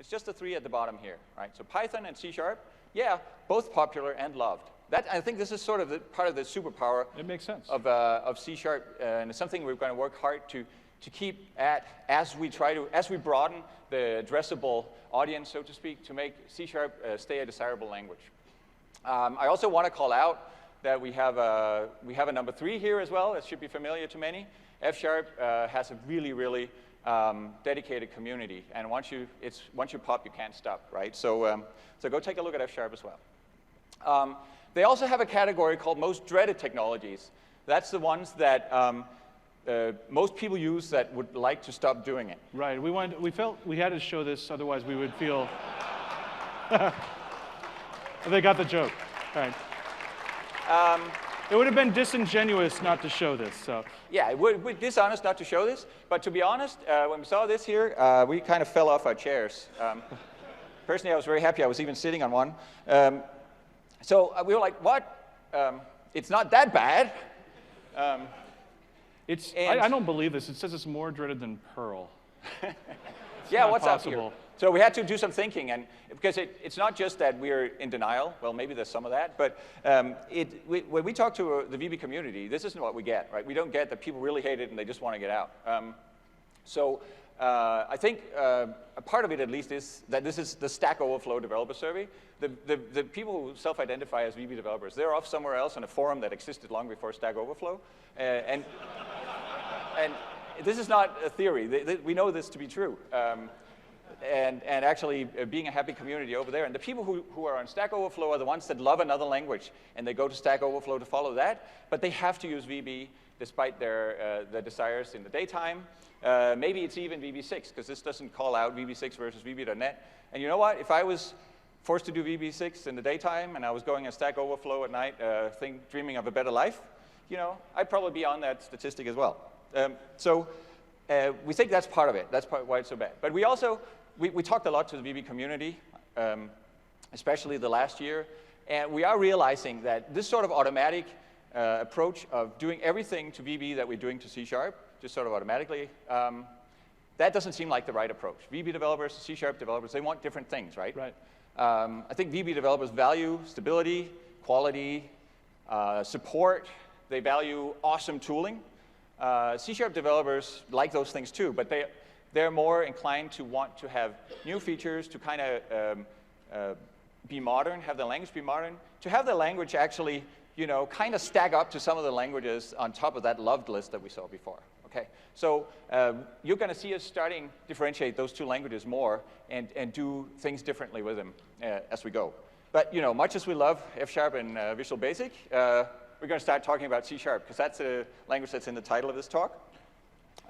It's just the three at the bottom here, right? So Python and C#, yeah, both popular and loved. I think this is sort of part of the superpower. It makes sense. Of C#, and it's something we're going to work hard to keep at as we broaden the addressable audience, so to speak, to make C# stay a desirable language. I also want to call out that we have a number 3 here as well. It should be familiar to many. F# has a really, really dedicated community, and once you pop, you can't stop, right? So go take a look at F# as well. They also have a category called most dreaded technologies. That's the ones that most people use that would like to stop doing it. Right. We felt we had to show this, otherwise we would feel. They got the joke. All right. It would have been disingenuous not to show this. So. Yeah, it would be dishonest not to show this. But to be honest, when we saw this here, we kind of fell off our chairs. Personally, I was very happy I was even sitting on one. So we were like, what? It's not that bad. I don't believe this. It says it's more dreaded than Perl. Yeah, what's possible. up here? So we had to do some thinking, and because it's not just that we're in denial. Well, maybe there's some of that, but when we talk to the VB community, this isn't what we get, right? We don't get that people really hate it and they just want to get out. I think a part of it, at least, is that this is the Stack Overflow developer survey. The people who self-identify as VB developers, they're off somewhere else on a forum that existed long before Stack Overflow, and this is not a theory. We know this to be true. And actually being a happy community over there. And the people who are on Stack Overflow are the ones that love another language, and they go to Stack Overflow to follow that, but they have to use VB despite their desires in the daytime. Maybe it's even VB6, because this doesn't call out VB6 versus VB.NET. And you know what? If I was forced to do VB6 in the daytime, and I was going on Stack Overflow at night, dreaming of a better life, I'd probably be on that statistic as well. We think that's part of it. That's why it's so bad. But we also, we talked a lot to the VB community, especially the last year, and we are realizing that this sort of automatic approach of doing everything to VB that we're doing to C#, just sort of automatically, that doesn't seem like the right approach. VB developers, C# developers, they want different things, right? Right. I think VB developers value stability, quality, support. They value awesome tooling. C# developers like those things too, but they're more inclined to want to have new features, to kind of be modern, have the language be modern, to have the language actually, kind of stack up to some of the languages on top of that loved list that we saw before. Okay, so you're going to see us starting to differentiate those two languages more and do things differently with them as we go. But much as we love F# and Visual Basic, we're going to start talking about C#, because that's a language that's in the title of this talk.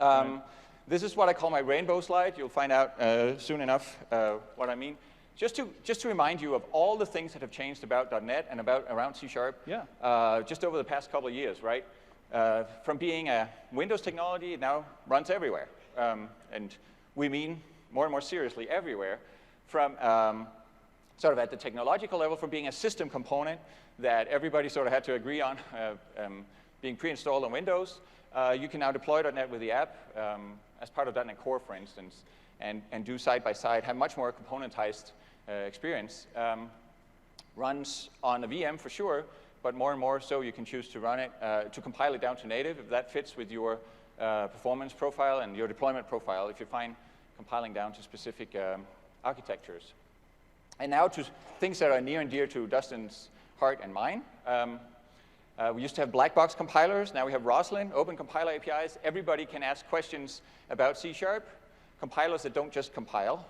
Right. This is what I call my rainbow slide. You'll find out soon enough what I mean. Just to remind you of all the things that have changed about .NET and around C#, yeah. Just over the past couple of years, right? From being a Windows technology, it now runs everywhere. And we mean more and more seriously everywhere. From sort of at the technological level, from being a system component that everybody sort of had to agree on being pre-installed on Windows. You can now deploy .NET with the app as part of .NET Core, for instance, and do side-by-side, have much more componentized experience. Runs on a VM for sure, but more and more so you can choose to run it, to compile it down to native if that fits with your performance profile and your deployment profile, if you find compiling down to specific architectures. And now to things that are near and dear to Dustin's heart and mine. We used to have black box compilers. Now we have Roslin, open compiler APIs. Everybody can ask questions about C#. Compilers that don't just compile.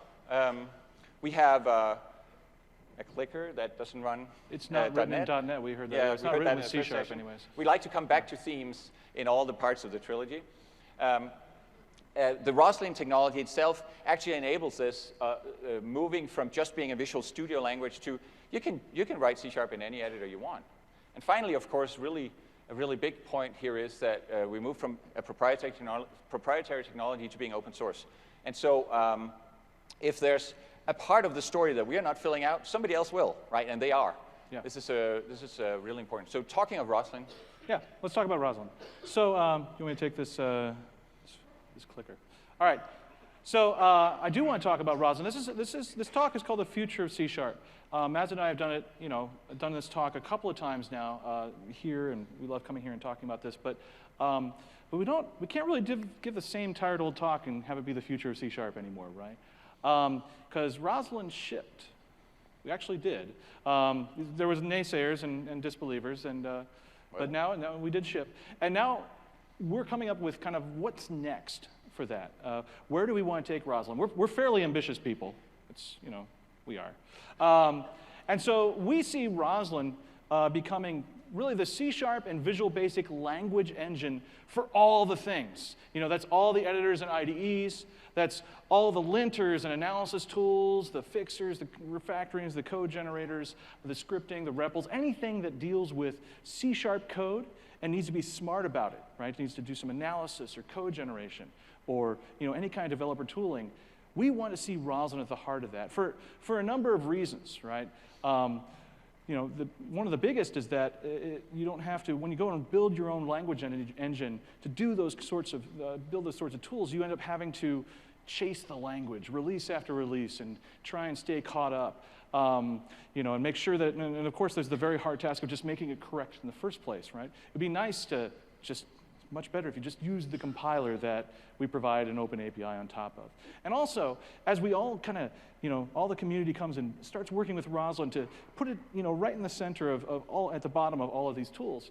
We have a clicker that doesn't run It's not written in .NET. We heard that. Yeah, it's not written with C# anyways. We like to come back to themes in all the parts of the trilogy. The Roslin technology itself actually enables this, moving from just being a Visual Studio language to you can write C# in any editor you want. And finally, of course, a really big point here is that we move from a proprietary technology to being open source. And so if there's a part of the story that we are not filling out, somebody else will, right? And they are. Yeah. This is really important. So talking of Roslin. Yeah, let's talk about Roslin. So you want me to take this clicker? All right. So I do want to talk about Roslin. This talk is called The Future of C#. Mads and I have done it, done this talk a couple of times now here, and we love coming here and talking about this. But we can't really give the same tired old talk and have it be the future of C# anymore, right? Because Roslin shipped. We actually did. There was naysayers and disbelievers, but now we did ship. And now we're coming up with kind of what's next for that. Where do we want to take Roslin? We're fairly ambitious people. We are. And so we see Roslin becoming really the C# and Visual Basic language engine for all the things. That's all the editors and IDEs. That's all the linters and analysis tools, the fixers, the refactorings, the code generators, the scripting, the REPLs, anything that deals with C# code and needs to be smart about it, right? It needs to do some analysis or code generation or any kind of developer tooling. We want to see Roslin at the heart of that for a number of reasons, right? One of the biggest is that you don't have to, when you go and build your own language engine, to do those sorts of, build those sorts of tools, you end up having to chase the language, release after release, and try and stay caught up, and make sure that, and of course there's the very hard task of just making it correct in the first place, right? It'd be nice to just, much better if you just use the compiler that we provide an open API on top of. And also, as we all kind of, all the community comes and starts working with Roslin to put it, right in the center of all, at the bottom of all of these tools,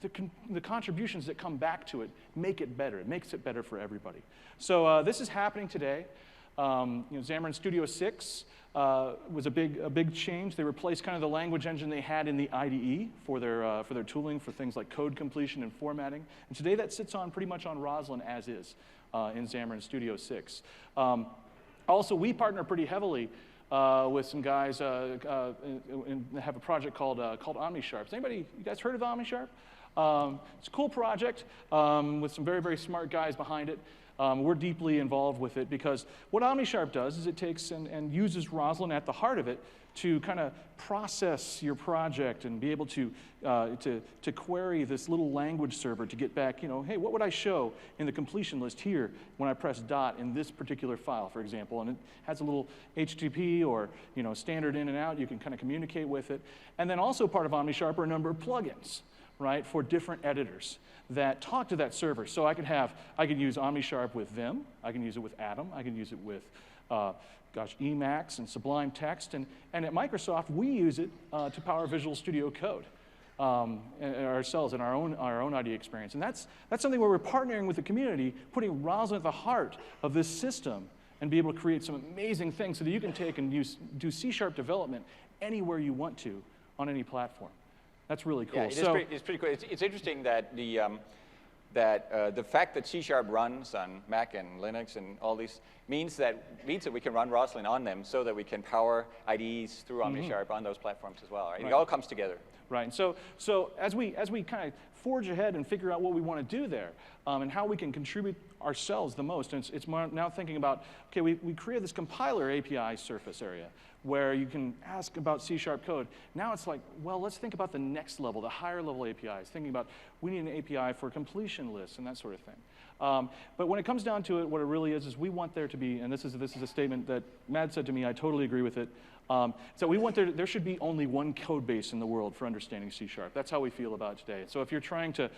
the contributions that come back to it make it better. It makes it better for everybody. So this is happening today. Xamarin Studio 6 was a big change. They replaced kind of the language engine they had in the IDE for their tooling for things like code completion and formatting. And today that sits on pretty much on Roslin as is in Xamarin Studio 6. Also, we partner pretty heavily with some guys and have a project called OmniSharp. You guys heard of OmniSharp? It's a cool project with some very, very smart guys behind it. We're deeply involved with it because what OmniSharp does is it takes and uses Roslin at the heart of it to kind of process your project and be able to query this little language server to get back, hey, what would I show in the completion list here when I press dot in this particular file, for example? And it has a little HTTP or standard in and out. You can kind of communicate with it. And then also part of OmniSharp are a number of plugins, right, for different editors that talk to that server. So I could use OmniSharp with Vim, I can use it with Atom, I can use it with, Emacs and Sublime Text, and at Microsoft, we use it to power Visual Studio Code ourselves in our own IDE experience. And that's something where we're partnering with the community, putting Roslin at the heart of this system and be able to create some amazing things so that you can take and do C# development anywhere you want to on any platform. That's really cool. Yeah, it's pretty cool. It's interesting that the fact that C# runs on Mac and Linux and all these means that we can run Roslin on them so that we can power IDEs through OmniSharp on those platforms as well. Right? It all comes together. Right. And so as we kind of forge ahead and figure out what we want to do there and how we can contribute ourselves the most, and it's more now thinking about, okay, we created this compiler API surface area where you can ask about C# code. Now it's like, well, let's think about the next level, the higher level APIs, thinking about we need an API for completion lists and that sort of thing. But when it comes down to it, what it really is we want there to be, and this is a statement that Matt said to me, I totally agree with it, so we want there should be only one code base in the world for understanding C#. That's how we feel about it today. So if you're trying to,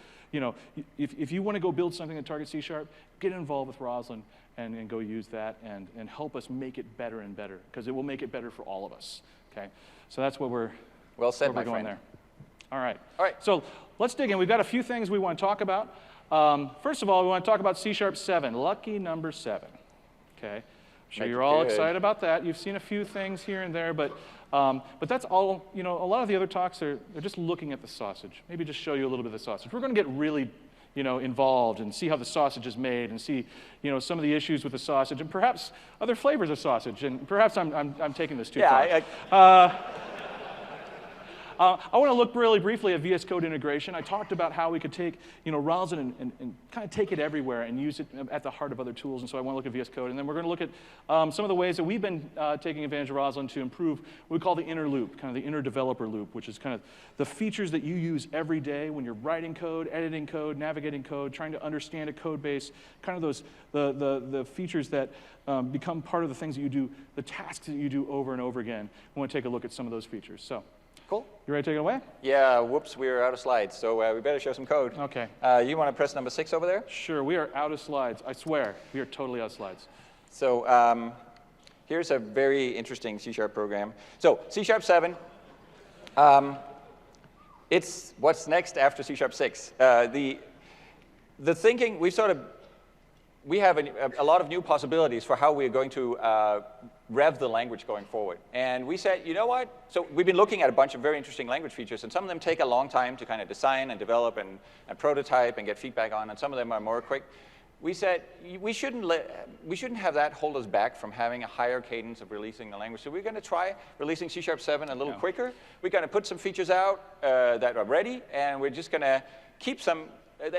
if you want to go build something that targets C#, get involved with Roslin and go use that and help us make it better and better, because it will make it better for all of us. Okay, so that's what we're well said, we're my going friend. there. All right. All right. So let's dig in. We've got a few things we want to talk about. First of all, we want to talk about C# 7, lucky number 7. Okay. I'm sure you're all excited about that. You've seen a few things here and there, but that's all. A lot of the other talks they're just looking at the sausage. Maybe just show you a little bit of the sausage. We're going to get really involved and see how the sausage is made and see some of the issues with the sausage and perhaps other flavors of sausage. And perhaps I'm taking this too far. I want to look really briefly at VS Code integration. I talked about how we could take, Roslin and kind of take it everywhere and use it at the heart of other tools. And so I want to look at VS Code. And then we're going to look at some of the ways that we've been taking advantage of Roslin to improve what we call the inner loop, kind of the inner developer loop, which is kind of the features that you use every day when you're writing code, editing code, navigating code, trying to understand a code base, kind of those the features that become part of the things that you do, the tasks that you do over and over again. We want to take a look at some of those features. So, cool. You ready to take it away? Yeah, whoops, we're out of slides, so we better show some code. Okay. You want to press number 6 over there? Sure, we are out of slides. I swear, we are totally out of slides. So here's a very interesting C# program. So C# 7, it's what's next after C# 6. The thinking, we have a lot of new possibilities for how we're going to rev the language going forward. And we said, you know what? So we've been looking at a bunch of very interesting language features, and some of them take a long time to kind of design and develop and prototype and get feedback on, and some of them are more quick. We said we shouldn't have that hold us back from having a higher cadence of releasing the language. So we're going to try releasing C# 7 a little quicker. We're going to put some features out that are ready, and we're just going to keep some.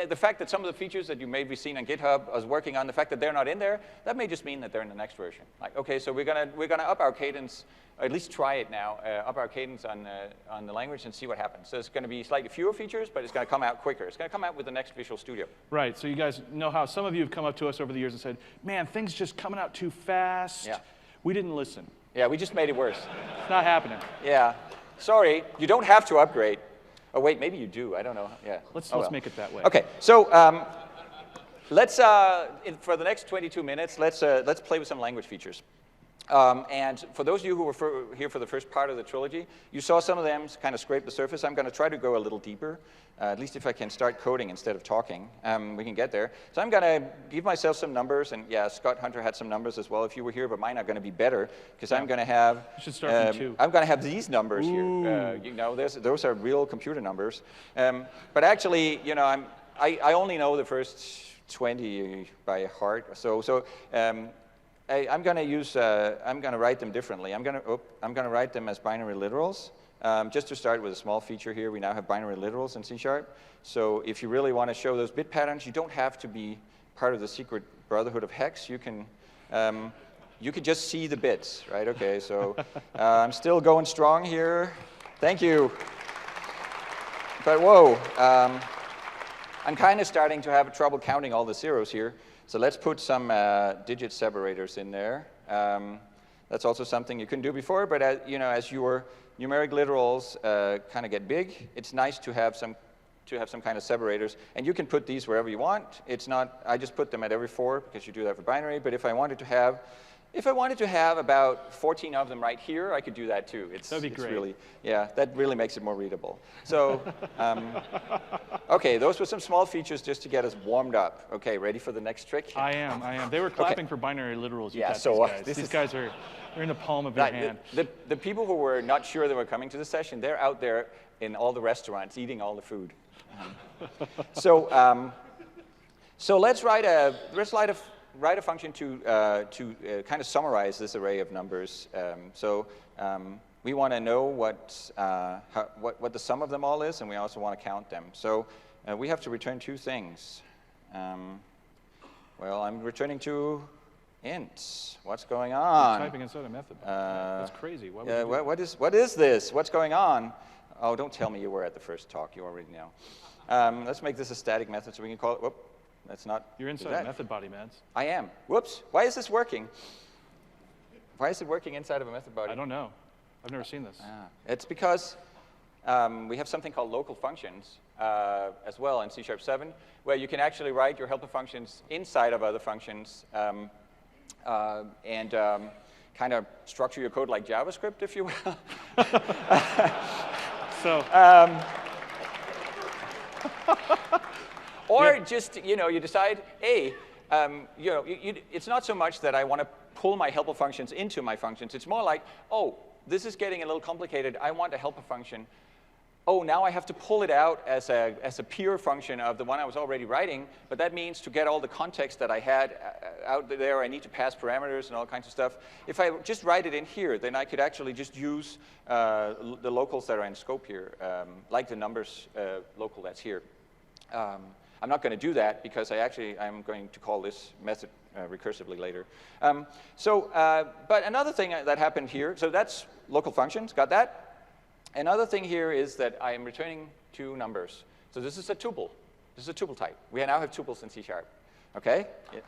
The fact that some of the features that you may be seeing on GitHub us working on, the fact that they're not in there, that may just mean that they're in the next version. Like, okay, so we're gonna up our cadence, or at least try it now, up our cadence on the language and see what happens. So it's going to be slightly fewer features, but it's going to come out quicker. It's going to come out with the next Visual Studio. Right. So you guys know how some of you have come up to us over the years and said, "Man, things just coming out too fast." Yeah. We didn't listen. Yeah, we just made it worse. It's not happening. Yeah. Sorry, you don't have to upgrade. Oh wait, maybe you do. I don't know. Yeah. Let's make it that way. Okay. So let's for the next 22 minutes, let's play with some language features. And for those of you who were here for the first part of the trilogy, you saw some of them kind of scrape the surface. I'm going to try to go a little deeper, at least if I can start coding instead of talking. We can get there. So I'm going to give myself some numbers, and yeah, Scott Hunter had some numbers as well if you were here, but mine are going to be better because I'm going to have. You should start from 2. I'm going to have these numbers here. Those are real computer numbers. But actually, I only know the first 20 by heart. So. I'm going to write them differently. I'm going to write them as binary literals. Just to start with a small feature here, we now have binary literals in C#. So if you really want to show those bit patterns, you don't have to be part of the secret brotherhood of hex. You can just see the bits, right? Okay, so I'm still going strong here. Thank you. But whoa, I'm kind of starting to have trouble counting all the zeros here. So let's put some digit separators in there. That's also something you couldn't do before, but as your numeric literals kind of get big, it's nice to have some kind of separators. And you can put these wherever you want. It's not, I just put them at every 4 because you do that for binary, but if I wanted to have about 14 of them right here, I could do that too. That'd be great. Really, yeah, that really makes it more readable. So, okay, those were some small features just to get us warmed up. Okay, ready for the next trick? I am. They were clapping for binary literals. Yeah, so these guys are in the palm of your hand. The people who were not sure they were coming to the session, they're out there in all the restaurants eating all the food. So let's write a function to kind of summarize this array of numbers. We want to know what the sum of them all is, and we also want to count them. So we have to return 2 things. Well, I'm returning 2 ints. What's going on? You're typing inside a method. That's crazy. What is this? What's going on? Oh, don't tell me you were at the first talk. You already know. Let's make this a static method so we can call it. Whoop. That's not. You're inside a method body, Mads. I am. Whoops. Why is this working? Why is it working inside of a method body? I don't know. I've never seen this. It's because we have something called local functions as well in C# 7, where you can actually write your helper functions inside of other functions and kind of structure your code like JavaScript, if you will. Or just, you decide, hey, it's not so much that I want to pull my helper functions into my functions. It's more like, oh, this is getting a little complicated. I want a helper function oh, now I have to pull it out as a pure function of the one I was already writing, but that means to get all the context that I had out there, I need to pass parameters and all kinds of stuff. If I just write it in here, then I could actually just use the locals that are in scope here, like the numbers local that's here. I'm not going to do that because I'm going to call this method recursively later. But another thing that happened here, so that's local functions, got that? Another thing here is that I am returning two numbers. So this is a tuple. This is a tuple type. We now have tuples in C#. Okay? Yeah.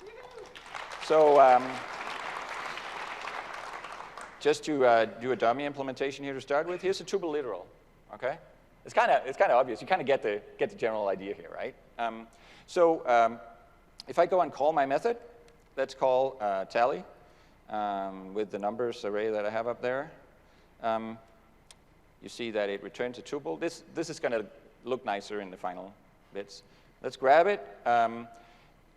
So just to do a dummy implementation here to start with, here's a tuple literal. Okay? It's kind of obvious. You kind of get the general idea here, right? If I go and call my method, let's call tally with the numbers array that I have up there. You see that it returns a tuple. This is going to look nicer in the final bits. Let's grab it.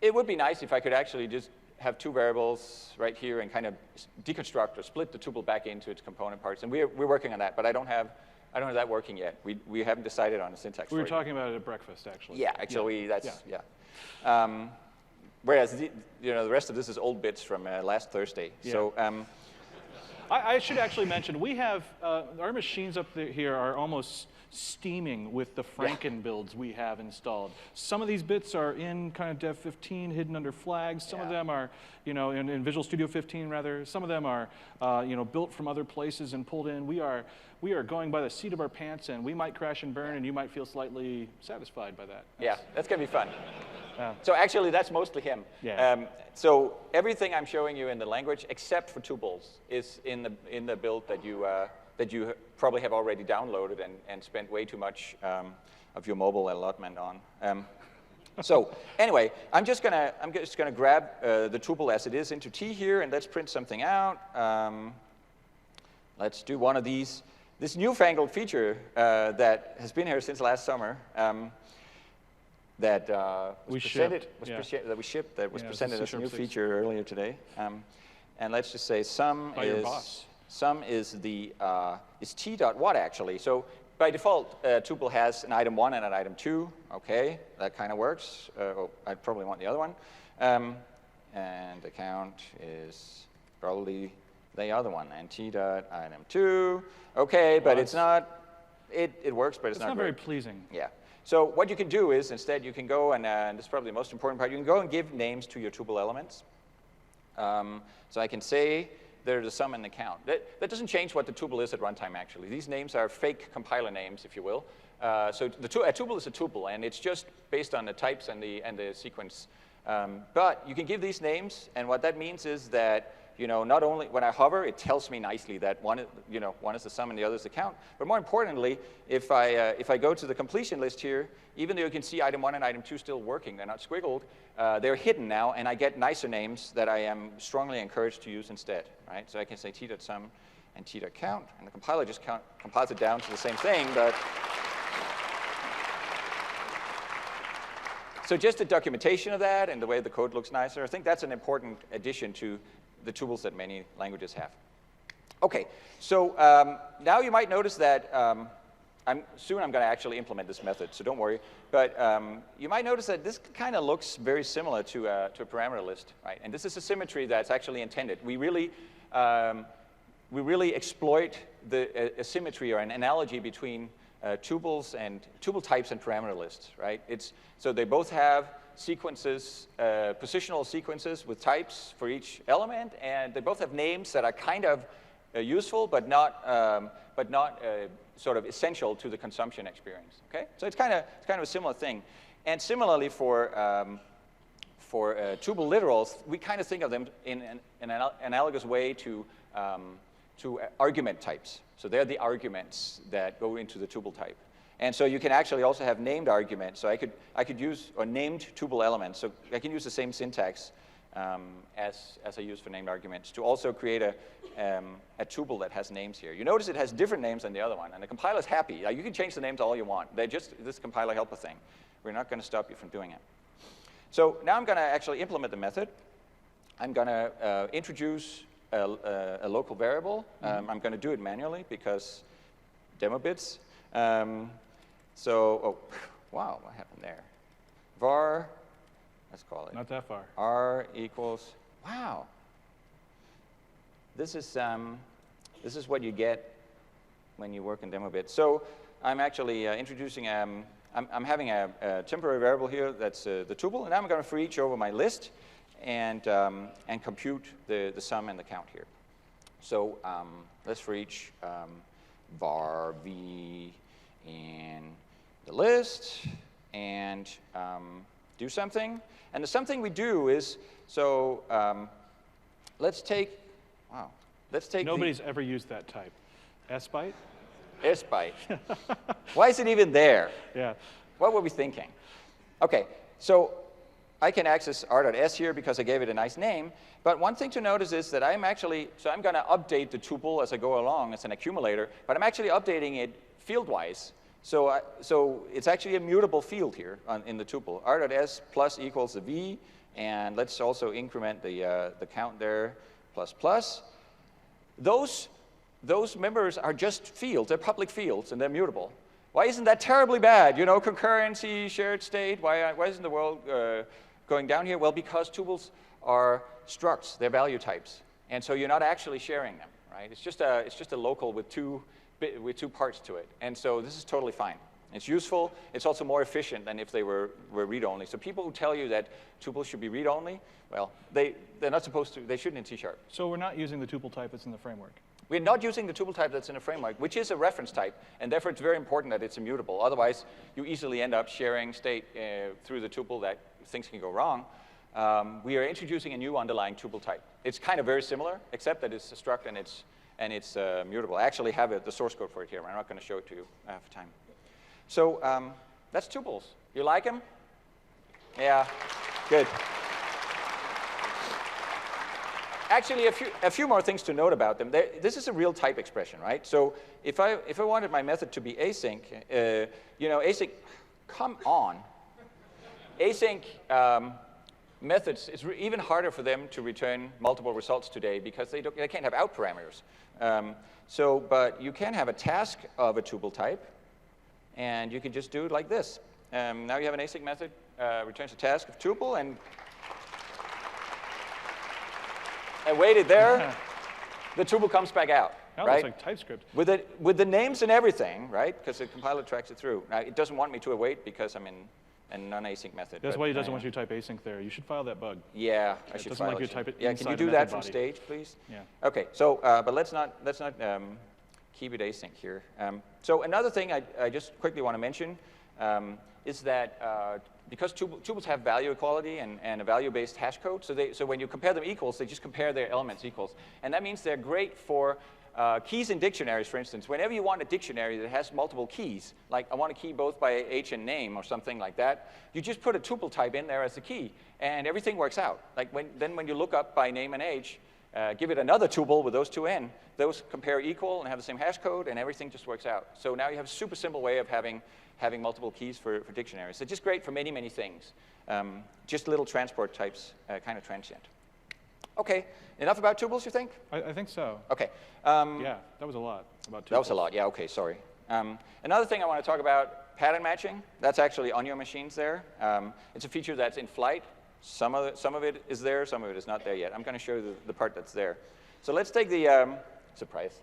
It would be nice if I could actually just have two variables right here and kind of deconstruct or split the tuple back into its component parts. And we're working on that, but I don't have that working yet. We haven't decided on a syntax for it. We were talking about it at breakfast, actually. Yeah, actually, yeah. Whereas the rest of this is old bits from last Thursday. Yeah. So. I should actually mention, we have, our machines up here are almost steaming with the Franken builds we have installed. Some of these bits are in kind of Dev 15, hidden under flags. Some of them are, in Visual Studio 15, rather. Some of them are, built from other places and pulled in. We are going by the seat of our pants, and we might crash and burn, and you might feel slightly satisfied by that. Yeah, that's going to be fun. So actually, that's mostly him. Yeah. So everything I'm showing you in the language, except for tuples, is in the build that you probably have already downloaded and spent way too much of your mobile allotment on. So anyway, I'm just gonna grab the tuple as it is into T here, and let's print something out. Let's do one of these. This newfangled feature that has been here since last summer. That was presented as a new feature earlier today, and let's just say sum is t.what actually. So by default, tuple has an item 1 and an item 2. Okay, that kind of works. I'd probably want the other one, and the count is probably the other one. And t.item 2. Okay, but it's not. It works, but it's not very pleasing. Yeah. So what you can do is, instead, you can go and this is probably the most important part, you can go and give names to your tuple elements. So I can say there's a sum and the count. That doesn't change what the tuple is at runtime, actually. These names are fake compiler names, if you will. So a tuple is a tuple, and it's just based on the types and the sequence. But you can give these names, and what that means is that not only when I hover, it tells me nicely that one is the sum and the other is the count. But more importantly, if I go to the completion list here, even though you can see item 1 and item 2 still working, they're not squiggled, they're hidden now, and I get nicer names that I am strongly encouraged to use instead. Right? So I can say t.sum and t.count, and the compiler just compiles it down to the same thing, but. So just a documentation of that and the way the code looks nicer, I think that's an important addition to the tuples that many languages have. Okay, so now you might notice that soon I'm going to actually implement this method, so don't worry. But you might notice that this kind of looks very similar to a parameter list, right? And this is a symmetry that's actually intended. We really exploit a symmetry or an analogy between tuples and tuple types and parameter lists, right? So they both have sequences, positional sequences with types for each element, and they both have names that are kind of useful, but not sort of essential to the consumption experience. Okay, so it's kind of a similar thing. And similarly for tuple literals, we kind of think of them in an analogous way to argument types. So they're the arguments that go into the tuple type. And so you can actually also have named arguments. So I could use, or named tuple elements. So I can use the same syntax as I use for named arguments to also create a tuple that has names here. You notice it has different names than the other one, and the compiler's happy. You can change the names all you want. They're just this compiler helper thing. We're not going to stop you from doing it. So now I'm going to actually implement the method. I'm going to introduce a local variable. I'm going to do it manually because demo bits. So, oh, wow, what happened there? Var, let's call it. Not that far. R equals, wow. This is what you get when you work in demo bit. So I'm actually introducing, I'm having a temporary variable here that's the tuple, and I'm going to for each over my list and compute the sum and the count here. So let's for each var v in the list and do something. And the something we do is, so let's take, wow, let's take Nobody's ever used that type. S-byte? S-byte. Why is it even there? Yeah. What were we thinking? OK, so I can access r.s here because I gave it a nice name. But one thing to notice is that I'm actually, so I'm going to update the tuple as I go along as an accumulator. But I'm actually updating it field-wise. So it's actually a mutable field here in the tuple. r.s plus equals the v. And let's also increment the count there, plus plus. Those members are just fields. They're public fields, and they're mutable. Why isn't that terribly bad? You know, concurrency, shared state. Why isn't the world going down here? Well, because tuples are structs. They're value types. And so you're not actually sharing them, right? It's just a local with two parts to it. And so this is totally fine. It's useful. It's also more efficient than if they were read-only. So people who tell you that tuples should be read-only, well, they're not supposed to. They shouldn't in C#. So we're not using the tuple type that's in the framework. We're not using the tuple type that's in a framework, which is a reference type, and therefore it's very important that it's immutable. Otherwise, you easily end up sharing state through the tuple that things can go wrong. We are introducing a new underlying tuple type. It's kind of very similar, except that it's a struct and it's mutable. I actually have the source code for it here. I'm not going to show it to you. I have time. So that's tuples. You like them? Yeah, good. Actually, a few more things to note about them. This is a real type expression, right? So if I wanted my method to be async, you know, async, come on. Async methods, it's even harder for them to return multiple results today because they can't have out parameters. But you can have a task of a tuple type, and you can just do it like this. Now you have an async method, returns a task of tuple, and waited there, the tuple comes back out, That right? looks like TypeScript. With the names and everything, right? Because the compiler tracks it through. Now, it doesn't want me to await because I'm in a non-async method. That's why it doesn't want you to type async there. You should file that bug. Yeah, I should doesn't file like you it. to type it Yeah, can inside you a do method that from body. stage, please? Yeah. OK, so but let's not keep it async here. So another thing I just quickly want to mention is that because tuples have value equality and a value-based hash code, so when you compare them equals, they just compare their elements equals. And that means they're great for keys in dictionaries, for instance. Whenever you want a dictionary that has multiple keys, like I want a key both by age and name or something like that, you just put a tuple type in there as the key, and everything works out. Like then when you look up by name and age, give it another tuple with those two in, those compare equal and have the same hash code, and everything just works out. So now you have a super simple way of having multiple keys for dictionaries. It's just great for many, many things. Just little transport types, kind of transient. OK, enough about tuples, you think? I think so. OK. Yeah, that was a lot about tuples. That was a lot. Yeah, OK, sorry. Another thing I want to talk about, pattern matching. That's actually on your machines there. It's a feature that's in flight. Some of it is there, some of it is not there yet. I'm going to show you the part that's there. So let's take the surprise.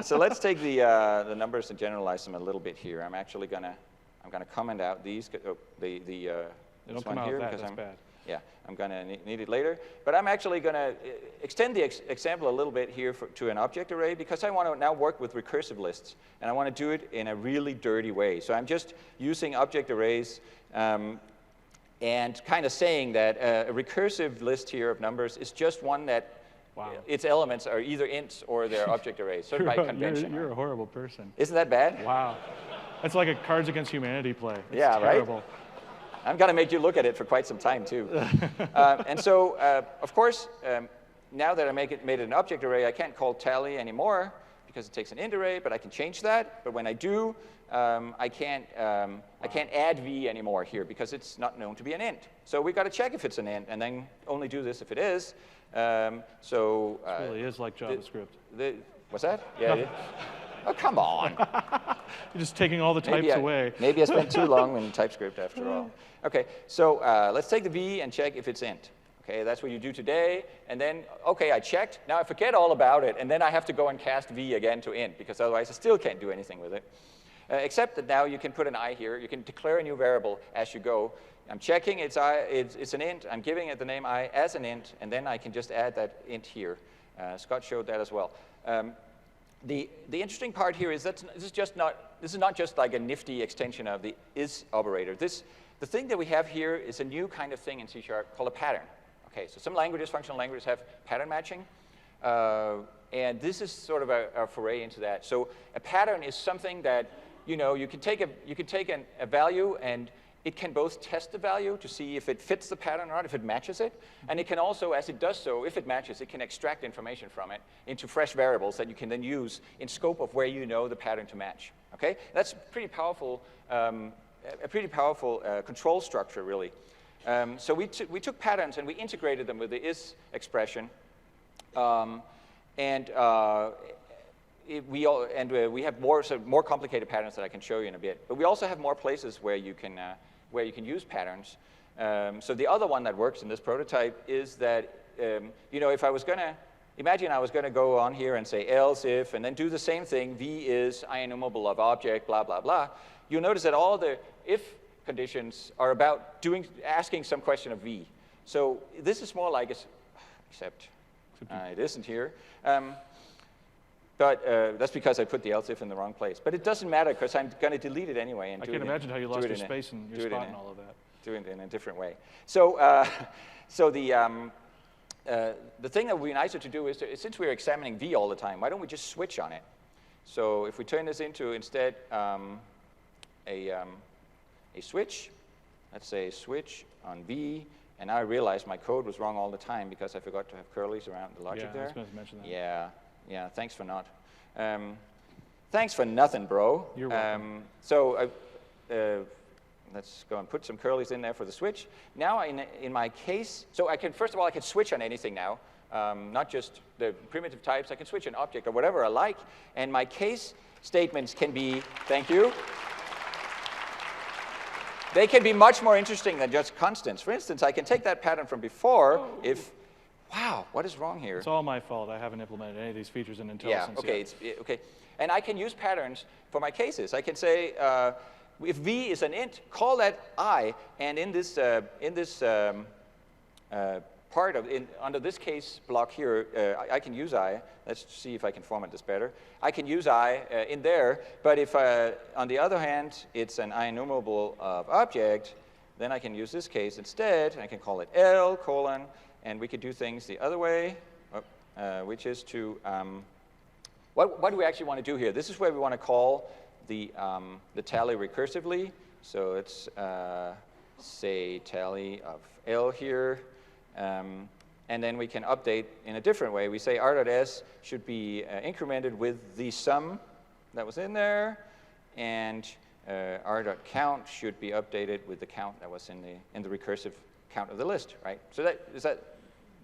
So let's take the numbers and generalize them a little bit here. I'm actually going to comment out these this Don't one come out here with that. because That's bad. yeah, I'm going to need it later. But I'm actually going to extend the example a little bit here to an object array because I want to now work with recursive lists. And I want to do it in a really dirty way. So I'm just using object arrays and kind of saying that a recursive list here of numbers is just one that its elements are either ints or they're object arrays, sort of by convention. You're a horrible person. Isn't that bad? Wow. That's like a Cards Against Humanity play. It's yeah, terrible. Right? I'm going to make you look at it for quite some time, too. And so, of course, now that I made it an object array, I can't call tally anymore because it takes an int array, but I can change that. But when I do, I can't add v anymore here because it's not known to be an int. So we've got to check if it's an int and then only do this if it is. It really is like JavaScript. What's that? Yeah. Oh, come on. You're just taking all the types away. Maybe I spent too long in TypeScript after all. Okay, so let's take the v and check if it's int. Okay, that's what you do today. And then, okay, I checked. Now I forget all about it. And then I have to go and cast v again to int, because otherwise I still can't do anything with it. Except that now you can put an I here. You can declare a new variable as you go. I'm checking it's an int. I'm giving it the name I as an int. And then I can just add that int here. Scott showed that as well. The interesting part here is that this is not just like a nifty extension of the is operator. The thing that we have here is a new kind of thing in C# called a pattern. Okay, so some languages, functional languages, have pattern matching. And this is sort of a foray into that. So a pattern is something that, you can take a value, and it can both test the value to see if it fits the pattern or not, if it matches it. And it can also, as it does so, if it matches, it can extract information from it into fresh variables that you can then use in scope of where you know the pattern to match. Okay? That's pretty powerful, a pretty powerful control structure, really. So we took patterns and we integrated them with the is expression. We have more complicated patterns that I can show you in a bit. But we also have more places where you can use patterns. So the other one that works in this prototype is that, if I was going to, imagine I was going to go on here and say else if, and then do the same thing, v is IEnumerable of object, blah, blah, blah. You'll notice that all the if conditions are about asking some question of v. So this is more like, except it isn't here. But that's because I put the else if in the wrong place. But it doesn't matter, because I'm going to delete it anyway. And I can't imagine how you lost your space and your spot and all of that. Do it in a different way. So, the thing that would be nicer to do is, since we're examining v all the time, why don't we just switch on it? So if we turn this into, instead, a switch, let's say switch on v, and now I realize my code was wrong all the time because I forgot to have curlies around the logic there. I was going to mention that. Yeah, thanks for not. Thanks for nothing, bro. You're welcome. Let's go and put some curlies in there for the switch. Now, in my case, so first of all, I can switch on anything now, not just the primitive types. I can switch an object or whatever I like. And my case statements can be, thank you, they can be much more interesting than just constants. For instance, I can take that pattern from before if, wow, what is wrong here? It's all my fault. I haven't implemented any of these features in IntelliSense yet. Okay. And I can use patterns for my cases. I can say, if v is an int, call that I, and in this part of, under this case block here, I can use I. Let's see if I can format this better. I can use I in there, but if, on the other hand, it's an IEnumerable of object, then I can use this case instead. I can call it L, colon, and we could do things the other way, which is to, what do we actually want to do here? This is where we want to call the tally recursively. So it's, say, tally of L here. And then we can update in a different way. We say r.s should be incremented with the sum that was in there, and r.count should be updated with the count that was in the recursive count of the list, right? So does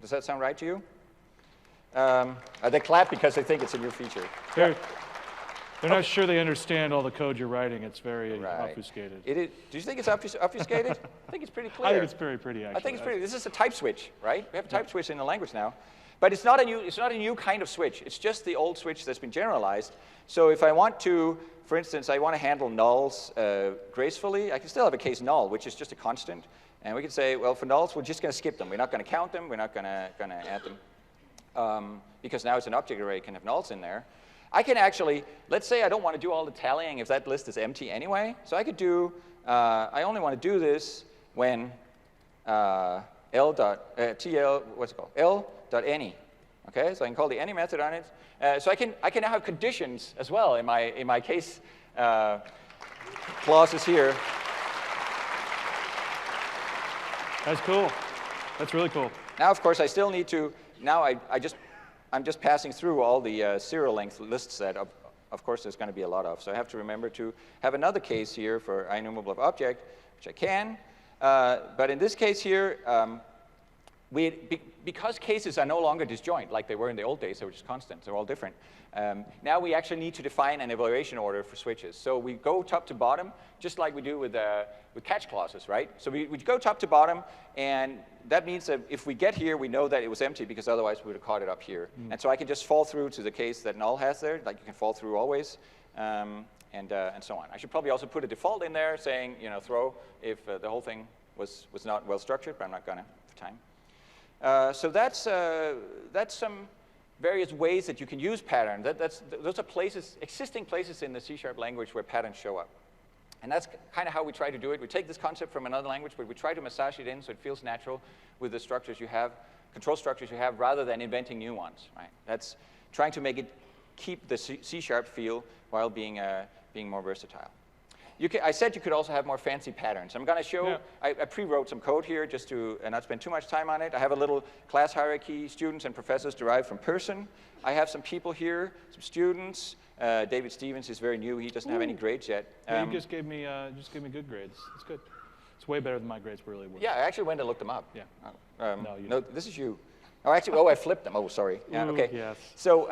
that sound right to you? They clap because they think it's a new feature. They're not sure they understand all the code you're writing. It's very obfuscated. It is. Do you think it's obfuscated? I think it's pretty clear. I think it's very pretty, actually. I think it's pretty. This is a type switch, right? We have a type switch in the language now. But it's not a new kind of switch. It's just the old switch that's been generalized. So if I want to, for instance, I want to handle nulls gracefully, I can still have a case null, which is just a constant. And we can say, well, for nulls, we're just going to skip them. We're not going to count them. We're not going to add them. Because now it's an object array, it can have nulls in there. I can actually, let's say I don't want to do all the tallying if that list is empty anyway. So I could do, I only want to do this when L.any. Okay, so I can call the any method on it. So I can now have conditions as well in my case clauses here. That's cool. That's really cool. Now, of course, I still need to, now I'm just passing through all the serial length lists that, of course, there's going to be a lot of. So I have to remember to have another case here for IEnumerable of object, which I can. But in this case here, because cases are no longer disjoint like they were in the old days, they were just constant, they're all different. Now we actually need to define an evaluation order for switches. So we go top to bottom, just like we do with catch clauses, right? So we go top to bottom, and that means that if we get here, we know that it was empty, because otherwise we would have caught it up here. And so I can just fall through to the case that null has there, like you can fall through always, and so on. I should probably also put a default in there saying, throw if the whole thing was not well structured, but I'm not going to for time. So that's some various ways that you can use pattern. Those are existing places in the C# language where patterns show up. And that's kind of how we try to do it. We take this concept from another language, but we try to massage it in so it feels natural with the structures you have, control structures you have, rather than inventing new ones. Right? That's trying to make it keep the C# feel while being more versatile. I said you could also have more fancy patterns. I'm going to show, I pre-wrote some code here just to not spend too much time on it. I have a little class hierarchy, students and professors derived from person. I have some people here, some students. David Stevens is very new. He doesn't have any grades yet. You just gave me good grades. It's good. It's way better than my grades really were. Yeah, I actually went and looked them up. Yeah. No, this is you. Oh, actually, I flipped them. Oh, sorry. Yeah, okay. Yes. So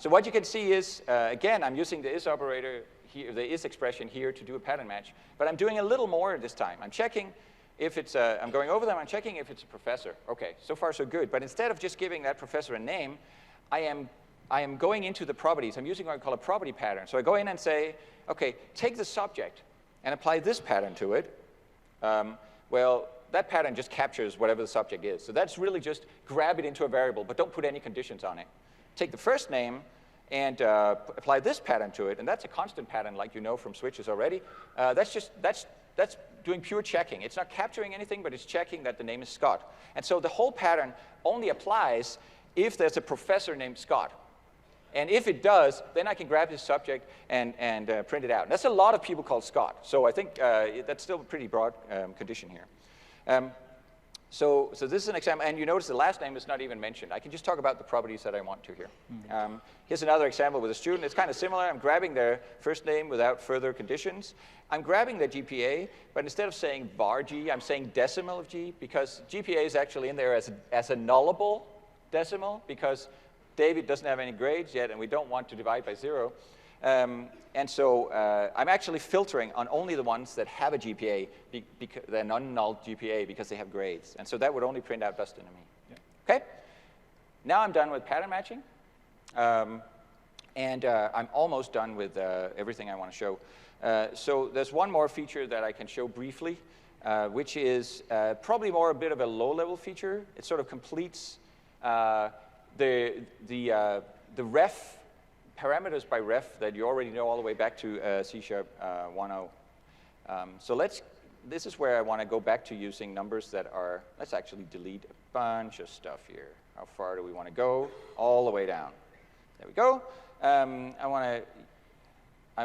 what you can see is, again, I'm using the is operator here, the is expression here to do a pattern match. But I'm doing a little more this time. I'm checking if it's I'm going over them. I'm checking if it's a professor. OK, so far so good. But instead of just giving that professor a name, I am going into the properties. I'm using what I call a property pattern. So I go in and say, OK, take the subject and apply this pattern to it. Well, that pattern just captures whatever the subject is. So that's really just grab it into a variable, but don't put any conditions on it. Take the first name and apply this pattern to it. And that's a constant pattern, like you know from switches already. That's doing pure checking. It's not capturing anything, but it's checking that the name is Scott. And so the whole pattern only applies if there's a professor named Scott. And if it does, then I can grab his subject and print it out. And that's a lot of people called Scott. So I think that's still a pretty broad condition here. So this is an example. And you notice the last name is not even mentioned. I can just talk about the properties that I want to here. Here's another example with a student. It's kind of similar. I'm grabbing their first name without further conditions. I'm grabbing their GPA, but instead of saying var G, I'm saying decimal of G, because GPA is actually in there as a nullable decimal, because David doesn't have any grades yet, and we don't want to divide by 0. And so I'm actually filtering on only the ones that have a GPA, they're non-null GPA, because they have grades. And so that would only print out Dustin and me. Yeah. OK? Now I'm done with pattern matching. And I'm almost done with everything I want to show. So there's one more feature that I can show briefly, which is probably more a bit of a low-level feature. It sort of completes the ref parameters by ref that you already know all the way back to C# 1.0. So this is where I want to go back to using numbers that are, let's actually delete a bunch of stuff here. How far do we want to go? All the way down. There we go. I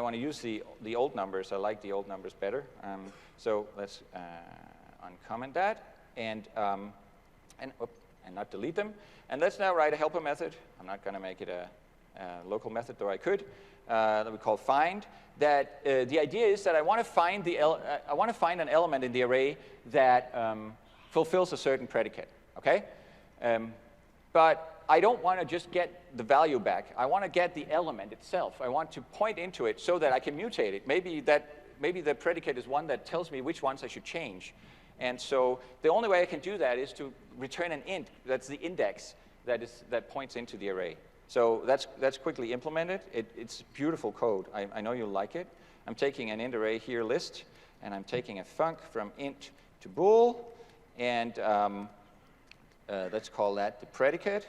want to use the old numbers. I like the old numbers better. So let's uncomment that and not delete them. And let's now write a helper method. I'm not going to make it a local method, though I could, that we call find. That the idea is that I want to find an element in the array that fulfills a certain predicate. Okay, but I don't want to just get the value back. I want to get the element itself. I want to point into it so that I can mutate it. Maybe the predicate is one that tells me which ones I should change. And so the only way I can do that is to return an int. That's the index that points into the array. So that's quickly implemented. It's beautiful code. I know you'll like it. I'm taking an int array here list, and I'm taking a func from int to bool, and let's call that the predicate.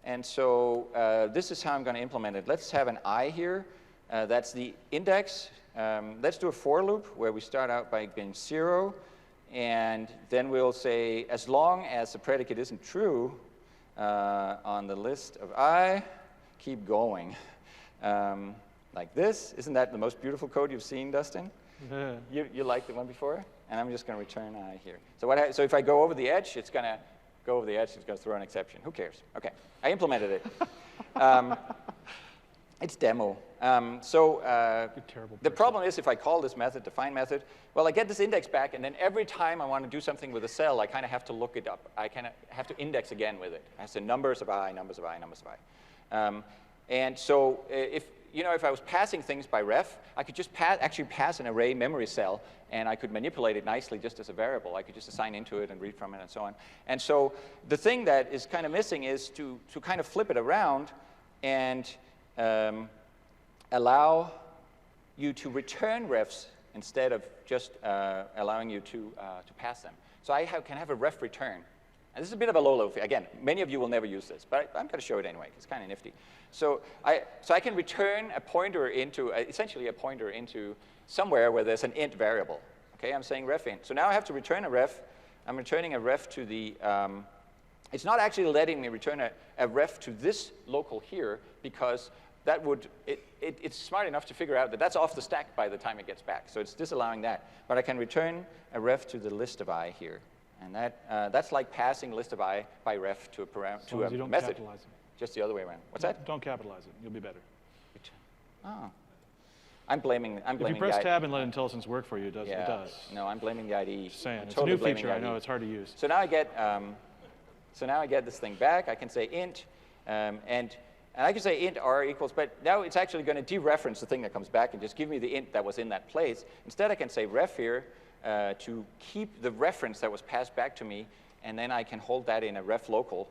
And so this is how I'm going to implement it. Let's have an I here. That's the index. Let's do a for loop where we start out by being 0. And then we'll say, as long as the predicate isn't true on the list of I, keep going. Like this. Isn't that the most beautiful code you've seen, Dustin? You liked the one before? And I'm just going to return I here. So if I go over the edge, it's going to go over the edge. It's going to throw an exception. Who cares? OK. I implemented it. It's demo. The problem is if I call this method, define method, well, I get this index back, and then every time I want to do something with a cell, I kind of have to look it up. I kind of have to index again with it. I say numbers of I, numbers of I, numbers of I. And so if I was passing things by ref, I could just actually pass an array memory cell, and I could manipulate it nicely just as a variable. I could just assign into it and read from it and so on. And so the thing that is kind of missing is to kind of flip it around and allow you to return refs instead of just allowing you to pass them. So I can have a ref return. And this is a bit of a low-level thing. Again, many of you will never use this, but I'm going to show it anyway. It's kind of nifty. So I can return a pointer into, essentially a pointer into somewhere where there's an int variable. Okay, I'm saying ref int. So now I have to return a ref. I'm returning a ref to the, it's not actually letting me return a ref to this local here, because that would, it's smart enough to figure out that that's off the stack by the time it gets back. So it's disallowing that. But I can return a ref to the list of I here. And that's like passing list of I by ref to a you don't method. capitalize it. Just the other way around. What's that? Don't capitalize it. You'll be better. Oh. I'm blaming if you press tab and let IntelliSense work for you, it does. Yeah. It does. No, I'm blaming the IDE. Just saying. I'm It's totally a new feature. I the IDE. know it's hard to use. So now I get this thing back. I can say int, and I can say int r equals, but now it's actually going to dereference the thing that comes back and just give me the int that was in that place. Instead, I can say ref here to keep the reference that was passed back to me, and then I can hold that in a ref local.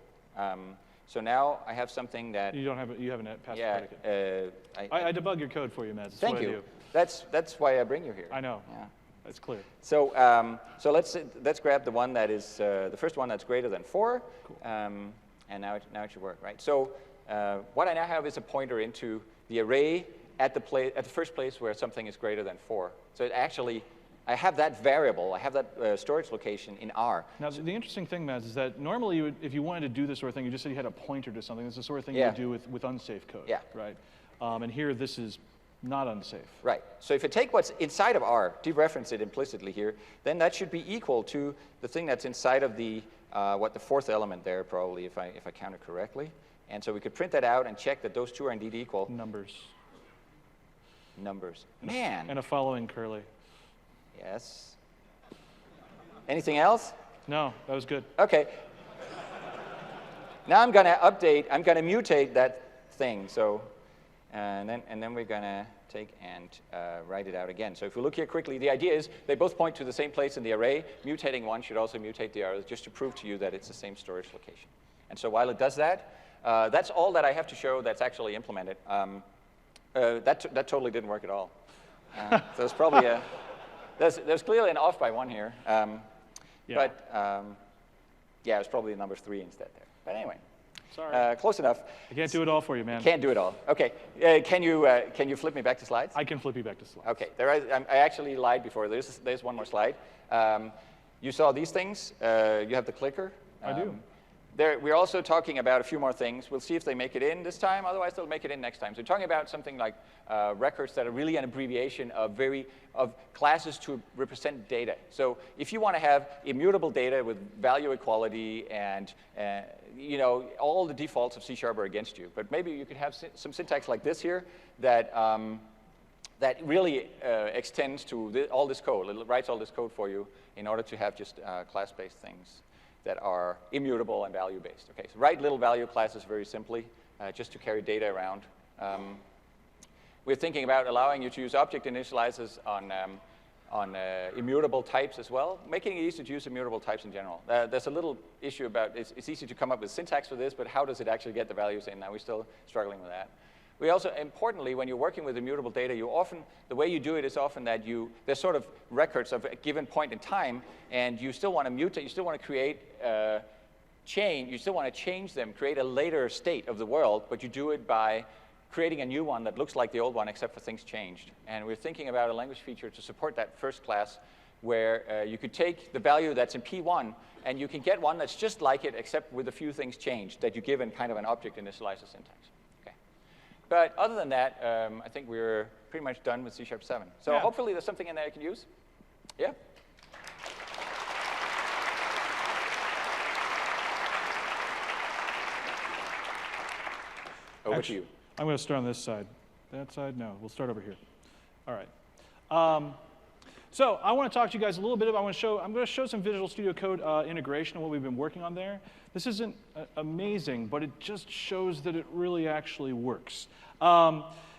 So now I have something that you haven't passed yeah, the predicate. I debug your code for you, Mads. Thank you. That's why I bring you here. I know. Yeah. That's clear. So let's grab the one that is the first one that's greater than 4, cool. And now it should work, right? So what I now have is a pointer into the array at the first place where something is greater than 4. So it actually, I have that variable, I have that storage location in R. Now, the interesting thing, Mads, is that normally if you wanted to do this sort of thing, you just said you had a pointer to something. It's the sort of thing you would do with unsafe code, right? And here, this is not unsafe. Right. So if you take what's inside of R, dereference it implicitly here, then that should be equal to the thing that's inside of the, the fourth element there, probably, if I count it correctly. And so we could print that out and check that those two are indeed equal. Numbers. Man. And a following curly. Yes. Anything else? No, that was good. Okay. Now I'm going to update, I'm going to mutate that thing. So, and then we're going to take and write it out again. So if we look here quickly, the idea is they both point to the same place in the array. Mutating one should also mutate the other, just to prove to you that it's the same storage location. And so while it does that, that's all that I have to show that's actually implemented. That totally didn't work at all. So there's probably there's clearly an off by 1 here. But yeah, it's probably number 3 instead there. But anyway. Sorry. Close enough. I can't do it all for you, man. Can't do it all. OK. Can you flip me back to slides? I can flip you back to slides. OK. I actually lied before. There's one more slide. You saw these things. You have the clicker. I do. We're also talking about a few more things. We'll see if they make it in this time. Otherwise, they'll make it in next time. So we're talking about something like records that are really an abbreviation of classes to represent data. So if you want to have immutable data with value equality and all the defaults of C# are against you, but maybe you could have some syntax like this here that that really extends to all this code. It writes all this code for you in order to have just class-based things that are immutable and value-based. Okay, so write little value classes very simply, just to carry data around. We're thinking about allowing you to use object initializers on immutable types as well, making it easy to use immutable types in general. There's a little issue about it's easy to come up with syntax for this, but how does it actually get the values in? Now we're still struggling with that. We also, importantly, when you're working with immutable data, the way you do it is often that there's sort of records of a given point in time, and you still want to mutate, you still want to create change, you still want to change them, create a later state of the world, but you do it by creating a new one that looks like the old one, except for things changed. And we're thinking about a language feature to support that first class, where you could take the value that's in P1, and you can get one that's just like it, except with a few things changed, that you give in kind of an object initializer syntax. But other than that, I think we're pretty much done with C#7. So hopefully there's something in there you can use. Yeah? Over to you. I'm going to start on this side. That side, no. We'll start over here. All right. So I want to talk to you guys a little bit about, I'm going to show some Visual Studio Code integration and what we've been working on there. This isn't amazing, but it just shows that it really actually works.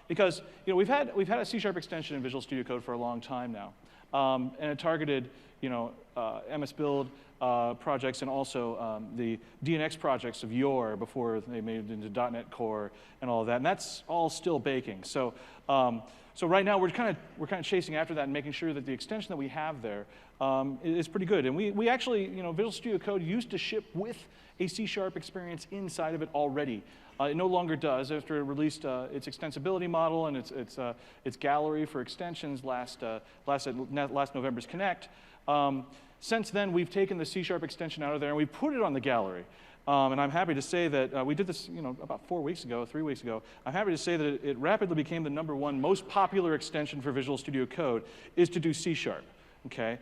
Because we've had a C# extension in Visual Studio Code for a long time now, and it targeted MS Build projects and also the DNX projects of yore before they made it into .NET Core and all of that, and that's all still baking. So right now we're kind of chasing after that and making sure that the extension that we have there is pretty good. And we actually, Visual Studio Code used to ship with a C# experience inside of it already. It no longer does after it released its extensibility model and its gallery for extensions last November's Connect. Since then, we've taken the C# extension out of there and we put it on the gallery. And I'm happy to say that we did this about 3 weeks ago. I'm happy to say that it rapidly became the #1 most popular extension for Visual Studio Code is to do C#. Okay,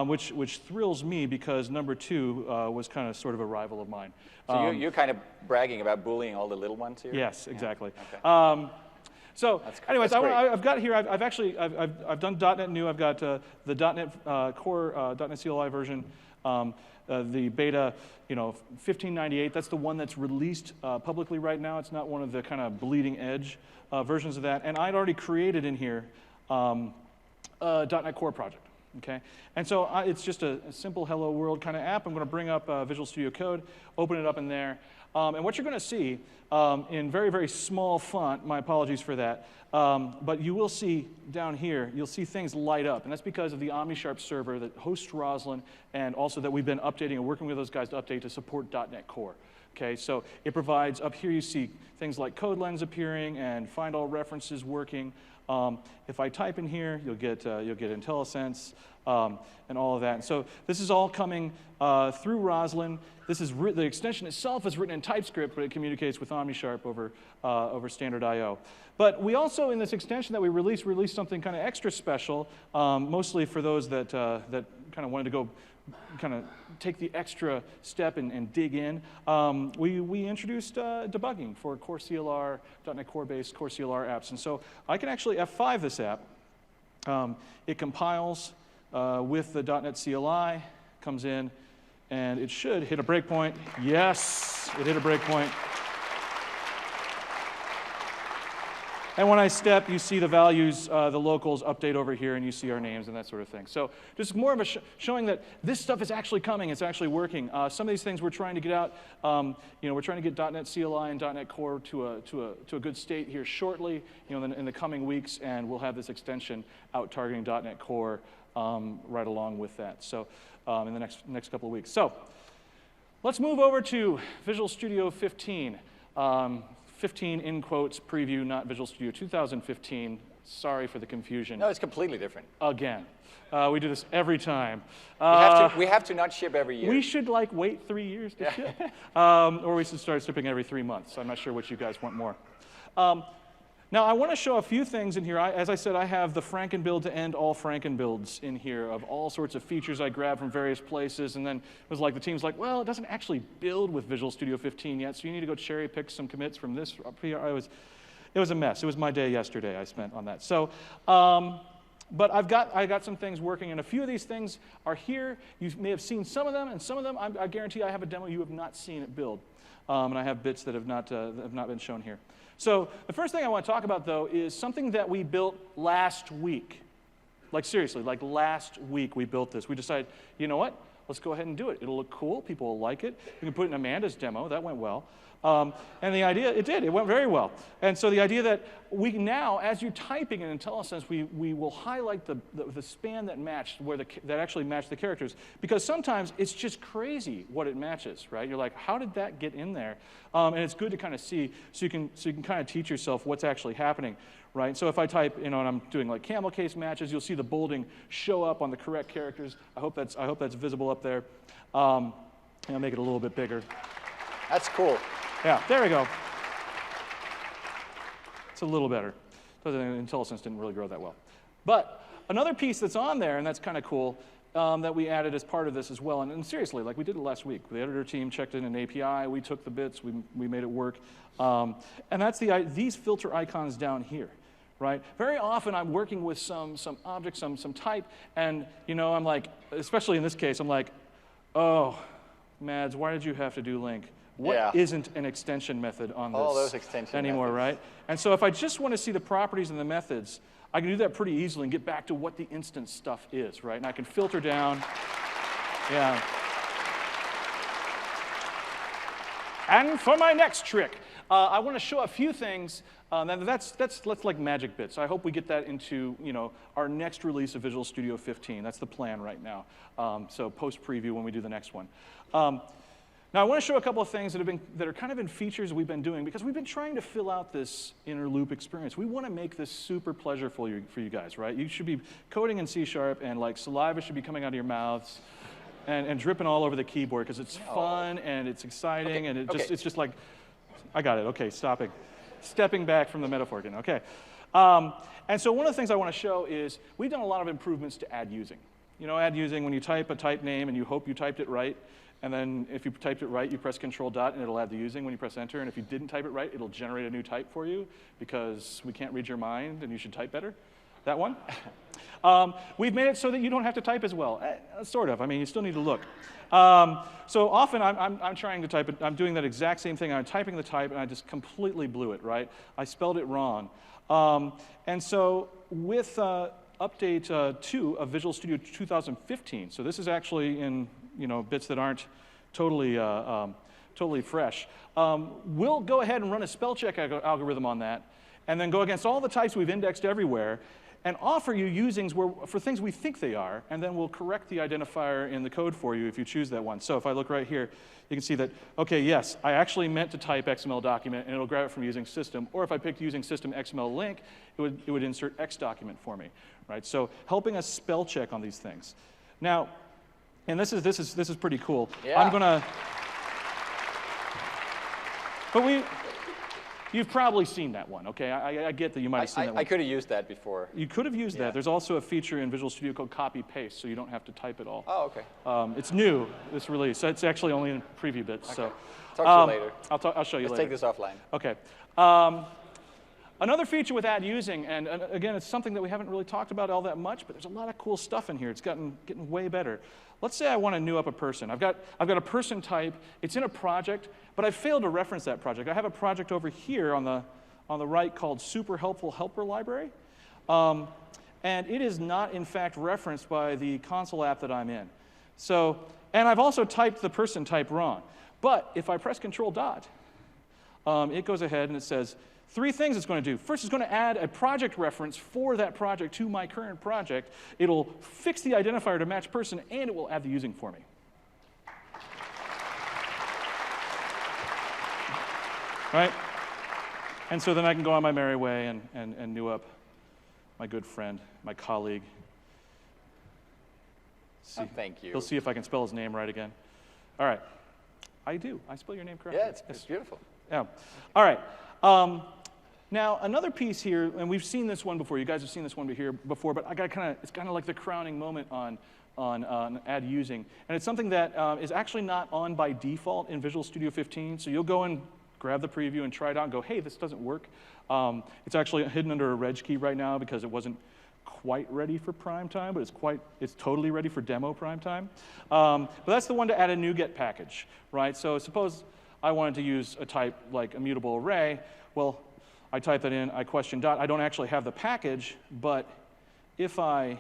which thrills me because '2 was kind of sort of a rival of mine. So you're kind of bragging about bullying all the little ones here? Yes, exactly. Yeah. Okay. So anyways, I've got here, I've done .NET New. I've got the .NET Core .NET CLI version, the beta 1598. That's the one that's released publicly right now. It's not one of the kind of bleeding edge versions of that. And I'd already created in here a .NET Core project. Okay, and so it's just a simple hello world kind of app. I'm going to bring up Visual Studio Code, open it up in there, and what you're going to see in very, very small font, my apologies for that, but you will see down here, you'll see things light up, and that's because of the OmniSharp server that hosts Roslin, and also that we've been updating and working with those guys to update to support .NET Core. Okay, so it provides, up here you see things like code lens appearing and find all references working. If I type in here, you'll get IntelliSense and all of that. And so this is all coming through Roslin. The extension itself is written in TypeScript, but it communicates with OmniSharp over standard I/O. But we also, in this extension that we released something kind of extra special, mostly for those that kind of wanted to go kind of take the extra step and dig in. We introduced debugging for Core CLI, .NET Core-based Core CLI apps. And so I can actually F5 this app. It compiles with the .NET CLI, comes in, and it should hit a breakpoint. Yes, it hit a breakpoint. And when I step, you see the values, the locals update over here, and you see our names and that sort of thing. So just more of a showing that this stuff is actually coming, it's actually working. Some of these things we're trying to get out, we're trying to get .NET CLI and .NET Core to a good state here shortly, in the coming weeks, and we'll have this extension out targeting .NET Core right along with that. So in the next couple of weeks. So let's move over to Visual Studio 15. 15 in quotes preview, not Visual Studio 2015. Sorry for the confusion. No, it's completely different. Again. We do this every time. We have to not ship every year. We should wait 3 years to ship. Or we should start shipping every 3 months. I'm not sure which you guys want more. Now, I want to show a few things in here. As I said, I have the Frankenbuild to end all Frankenbuilds in here of all sorts of features I grabbed from various places. And then it was like the team's like, well, it doesn't actually build with Visual Studio 15 yet, so you need to go cherry pick some commits from this up here. It was a mess. It was my day yesterday I spent on that. So, but I got some things working, and a few of these things are here. You may have seen some of them, and some of them, I guarantee I have a demo you have not seen it build. And I have bits that have not been shown here. So the first thing I want to talk about, though, is something that we built last week. Like seriously, like last week we built this. We decided, you know what? Let's go ahead and do it. It'll look cool. People will like it. We can put it in Amanda's demo. That went well. And the idea, it did. It went very well. And so the idea that we now, as you're typing in IntelliSense, we will highlight the span that matched, that actually matched the characters. Because sometimes it's just crazy what it matches, right? You're like, how did that get in there? And it's good to kind of see, so you can kind of teach yourself what's actually happening, right? So if I type, and I'm doing like camel case matches, you'll see the bolding show up on the correct characters. I hope that's visible up there. I'll make it a little bit bigger. That's cool. Yeah, there we go. It's a little better. IntelliSense didn't really grow that well. But another piece that's on there, and that's kind of cool, that we added as part of this as well, and seriously, like we did it last week. The editor team checked in an API, we took the bits, we made it work. And that's these filter icons down here. right? Very often I'm working with some object, some type, and I'm like, especially in this case, I'm like, oh, Mads, why did you have to do link? What isn't an extension method on this all those extension anymore, methods. right? And so if I just want to see the properties and the methods, I can do that pretty easily and get back to what the instance stuff is, right? And I can filter down. Yeah. And for my next trick, I want to show a few things. That's like magic bits. I hope we get that into our next release of Visual Studio 15. That's the plan right now. So post preview when we do the next one. Now I want to show a couple of things that are kind of in features we've been doing because we've been trying to fill out this inner loop experience. We want to make this super pleasurable for you guys, right? You should be coding in C# and like saliva should be coming out of your mouths. And dripping all over the keyboard because it's fun and it's exciting and it's just like, I got it, okay, stopping. Stepping back from the metaphor again, okay. And so one of the things I want to show is we've done a lot of improvements to add using. Add using, when you type a type name and you hope you typed it right, and then if you typed it right, you press Control Dot and it'll add the using when you press Enter, and if you didn't type it right, it'll generate a new type for you because we can't read your mind and you should type better. That one. We've made it so that you don't have to type as well. Sort of. I mean, you still need to look. So often I'm trying to type it. I'm doing that exact same thing. I'm typing the type, and I just completely blew it, right? I spelled it wrong. And so with update 2 of Visual Studio 2015, so this is actually in bits that aren't totally fresh, we'll go ahead and run a spell check algorithm on that, and then go against all the types we've indexed everywhere, and offer you usings for things we think they are, and then we'll correct the identifier in the code for you if you choose that one. So if I look right here, you can see that, okay, yes, I actually meant to type XML document, and it'll grab it from using system, or if I picked using system XML link, it would insert X document for me, right? So helping us spell check on these things. Now, and this is pretty cool. Yeah. I'm gonna, but you've probably seen that one, okay? I get that you might have seen that one. I could have used that before. You could have used that. There's also a feature in Visual Studio called copy paste, so you don't have to type it all. Oh, okay. It's new, this release. It's actually only in preview bits. Okay. So Talk to you later. I'll show you Let's later. take this offline. Okay. Another feature with add using, and again, it's something that we haven't really talked about all that much, but there's a lot of cool stuff in here. It's getting way better. Let's say I want to new up a person. I've got a person type. It's in a project, but I've failed to reference that project. I have a project over here on the right called Super Helpful Helper Library, and it is not, in fact, referenced by the console app that I'm in. So, and I've also typed the person type wrong. But if I press Control Dot, it goes ahead and it says 3 things it's going to do. First, it's going to add a project reference for that project to my current project. It'll fix the identifier to match person, and it will add the using for me. Right? And so then I can go on my merry way and new up my good friend, my colleague. See. Oh, thank you. He'll see if I can spell his name right again. All right. I do. I spell your name correctly. Yeah, it's beautiful. Yeah. All right. Now, another piece here, and we've seen this one before. You guys have seen this one here before, but it's kind of like the crowning moment on add using. And it's something that is actually not on by default in Visual Studio 15. So you'll go and grab the preview and try it out and go, hey, this doesn't work. It's actually hidden under a reg key right now because it wasn't quite ready for prime time, but it's totally ready for demo prime time. But that's the one to add a NuGet package, right? So suppose I wanted to use a type like immutable array. Well, I type that in, I question dot. I don't actually have the package, but if I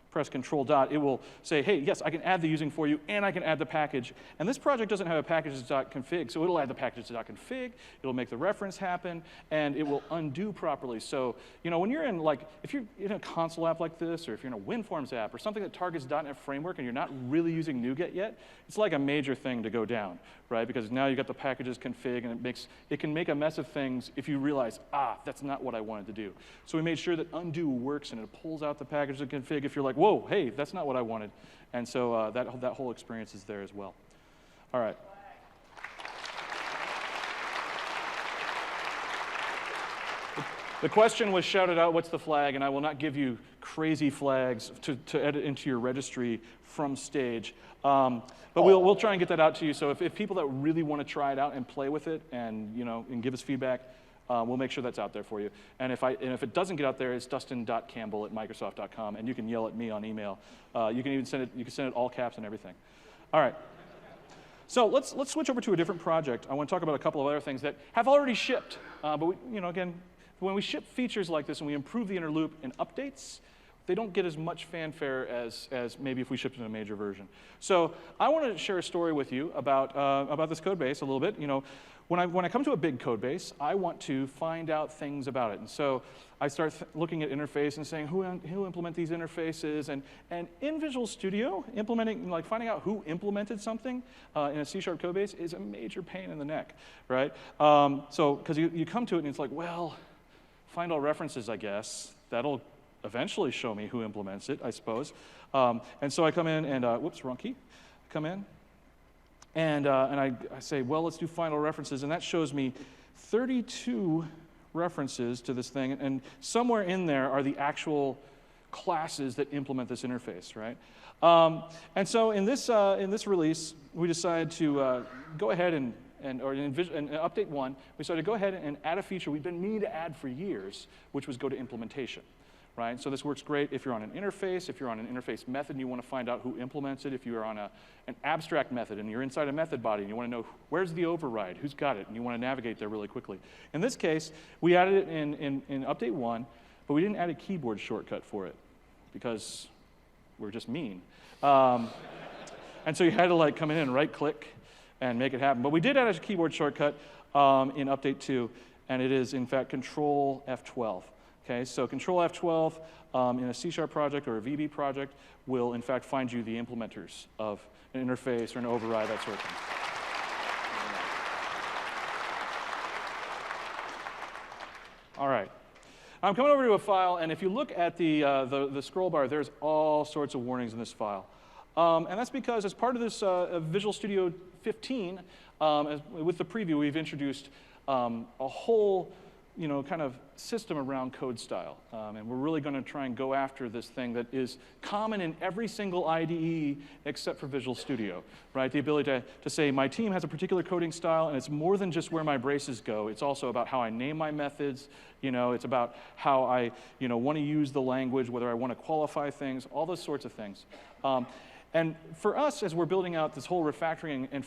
press Control Dot, it will say, hey, yes, I can add the using for you, and I can add the package. And this project doesn't have a packages.config, so it'll add the packages.config, it'll make the reference happen, and it will undo properly. So, when you're in, if you're in a console app like this, or if you're in a WinForms app, or something that targets .NET Framework, and you're not really using NuGet yet, it's like a major thing to go down, right? Because now you've got the packages config, and it can make a mess of things if you realize, that's not what I wanted to do. So we made sure that undo works, and it pulls out the packages config if you're like, whoa, hey, that's not what I wanted. And so that whole experience is there as well. All right. The question was shouted out, what's the flag? And I will not give you crazy flags to edit into your registry from stage. But we'll try and get that out to you. So if people that really want to try it out and play with it and, and give us feedback, we'll make sure that's out there for you. And if it doesn't get out there, it's dustin.campbell@microsoft.com, and you can yell at me on email. You can even send it all caps and everything. All right. So let's switch over to a different project. I want to talk about a couple of other things that have already shipped. But again, when we ship features like this and we improve the inner loop in updates, they don't get as much fanfare as maybe if we shipped in a major version. So I want to share a story with you about this code base a little bit. When I come to a big code base, I want to find out things about it. And so I start looking at interface and saying, who implement these interfaces? And in Visual Studio, finding out who implemented something in a C# code base is a major pain in the neck, right? Because you come to it and it's like, well, find all references, I guess. That'll eventually show me who implements it, I suppose. And so I come in and, whoops, wrong key. Come in. And I say, well, let's do final references. And that shows me 32 references to this thing. And somewhere in there are the actual classes that implement this interface, right? And so in this release, we decided to go ahead and update 1, we started to go ahead and add a feature we've been meaning to add for years, which was go to implementation. Right? So this works great if you're on an interface, if you're on an interface method and you want to find out who implements it, if you're on an abstract method and you're inside a method body and you want to know where's the override, who's got it, and you want to navigate there really quickly. In this case, we added it in update 1, but we didn't add a keyboard shortcut for it because we're just mean. And so you had to come in and right-click and make it happen. But we did add a keyboard shortcut in update 2, and it is, in fact, Control F12. Okay, so Control F12 in a C# project or a VB project will, in fact, find you the implementers of an interface or an override, that sort of thing. All right. I'm coming over to a file, and if you look at the scroll bar, there's all sorts of warnings in this file. And that's because as part of this Visual Studio 15, with the preview, we've introduced a whole kind of system around code style. And we're really going to try and go after this thing that is common in every single IDE except for Visual Studio, right? The ability to say my team has a particular coding style, and it's more than just where my braces go. It's also about how I name my methods. It's about how I want to use the language, whether I want to qualify things, all those sorts of things. And for us, as we're building out this whole refactoring and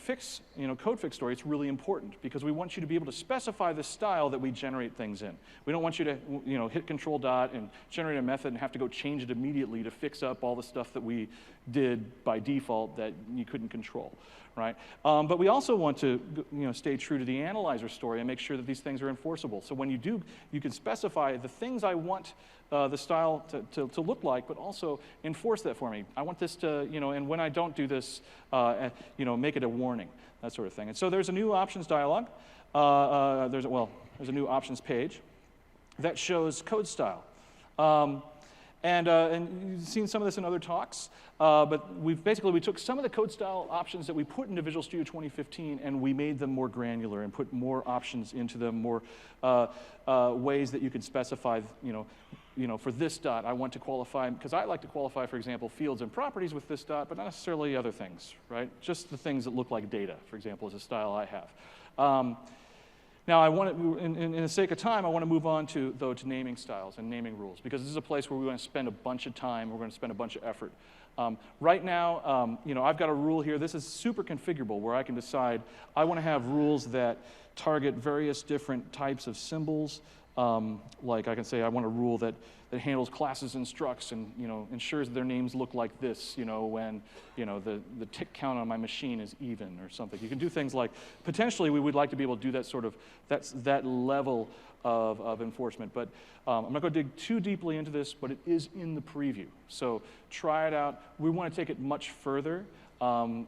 code fix story, it's really important because we want you to be able to specify the style that we generate things in. We don't want you to, hit Control dot and generate a method and have to go change it immediately to fix up all the stuff that we did by default that you couldn't control, right? But we also want to, stay true to the analyzer story and make sure that these things are enforceable. So when you do, you can specify the things I want the style to look like, but also enforce that for me. I want this to, and when I don't do this, make it a warning, that sort of thing. And so there's a new options dialog. There's a new options page that shows code style. And you've seen some of this in other talks, but we took some of the code style options that we put into Visual Studio 2015 and we made them more granular and put more options into them, more ways that you could specify, for this dot, I want to qualify, because I like to qualify, for example, fields and properties with this dot, but not necessarily other things, right? Just the things that look like data, for example, is a style I have. Now, I want to, in the sake of time, I want to move on to naming styles and naming rules, because this is a place where we want to spend a bunch of time, we're going to spend a bunch of effort. Right now, I've got a rule here. This is super configurable, where I can decide I want to have rules that target various different types of symbols. Like I can say I want a rule that handles classes and structs and ensures their names look like this when the tick count on my machine is even or something. You can do things like, potentially we would like to be able to do that sort of, that level of enforcement. But I'm not going to dig too deeply into this, but it is in the preview. So try it out. We want to take it much further.